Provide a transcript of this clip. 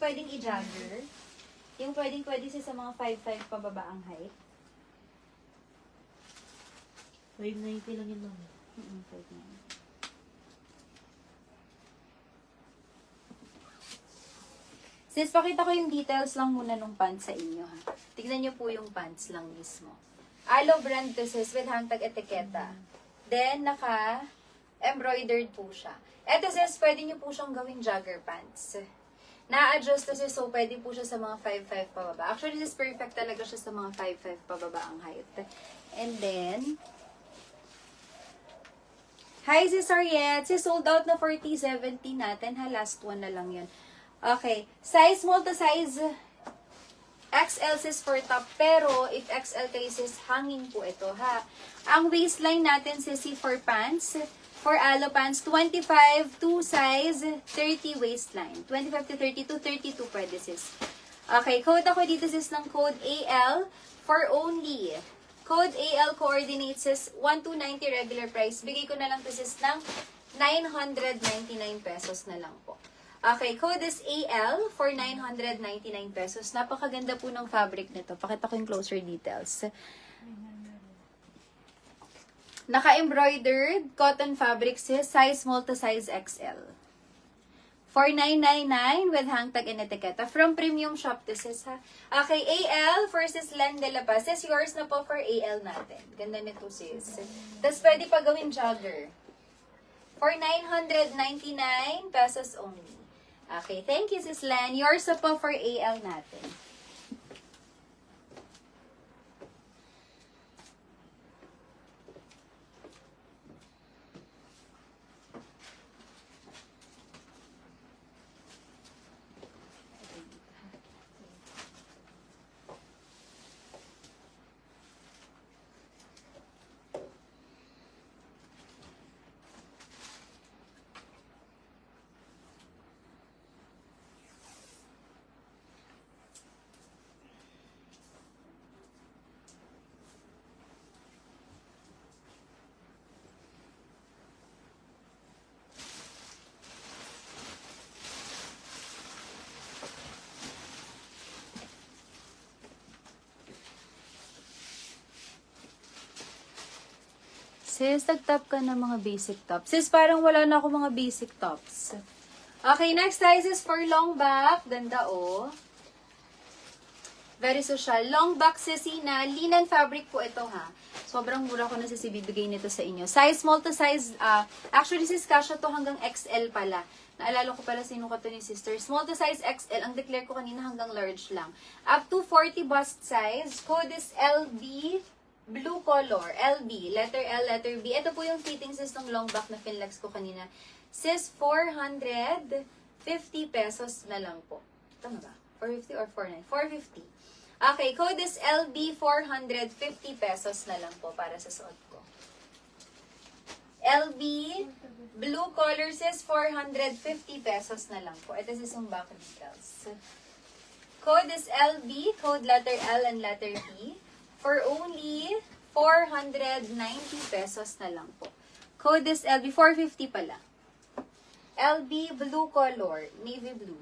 pwedeng i-jogger. Yung pwede siya sa mga 5'5" pababa ang height. 590 lang yun, mami. 5'9". Sis, pakita ko yung details lang muna nung pants sa inyo, ha. Tignan nyo po yung pants lang mismo. Alo brand to, sis, with hangtag etiketa. Then, naka-embroidered po siya. Eto, sis, pwede nyo po siyang gawing jogger pants. Na-adjust to, sis, so pwede po siya sa mga 5'5" pababa. Actually, sis, perfect talaga siya sa mga 5'5" pababa ang height. And then, hi, sis Ariette. Sis, sold out na 40-70 natin, ha. Last one na lang yun. Okay. Size small to size XL, sis, for top. Pero, if XL kayo, sis, hanging po ito, ha. Ang waistline natin, sis, for pants, for alo pants, 25 to size 30 waistline. 25 to 32 pwede, sis. Okay, code ako dito, sis, ng code AL for only. Code AL coordinates, sis, 1290 regular price. Bigay ko na lang to, sis, ng 999 pesos na lang po. Okay, code is AL for 999 pesos. Napakaganda po ng fabric nito. Pakita ko yung closer details. Naka-embroidered cotton fabric, sis, size small to size XL. For 999 with hangtag and etiketa. From premium shop to, sis, ha. Okay, AL for sis Len de la Paz. Sis, yours na po for AL natin. Ganda nito, sis. Tapos pwede pa gawin jogger. For 999 pesos only. Okay, thank you, sis Len. Yours na po for AL natin. Sis, nag-top ka ng mga basic tops. Sis, parang wala na ako mga basic tops. Okay, next size is for long back. Ganda, oh. Very social. Long back, sisina. Linen fabric po ito, ha. Sobrang mura ko na sis ibibigay nito sa inyo. Size small to size, actually sis, kasha to hanggang XL pala. Naalala ko pala sino ka to ni sister. Small to size XL. Ang declare ko kanina hanggang large lang. Up to 40 bust size. Code is LB. Blue color, LB, letter L, letter B. Ito po yung fitting, sis, ng long back na finlex ko kanina. Sis, 450 pesos na lang po. Tama ba? 450 or 490? 450. Okay, code is LB, 450 pesos na lang po para sa suot ko. LB, blue color, sis, 450 pesos na lang po. Ito sis yung back details. Code is LB, code letter L and letter B. For only 490 pesos na lang po. Code is LB, 450 pala. LB blue color, navy blue.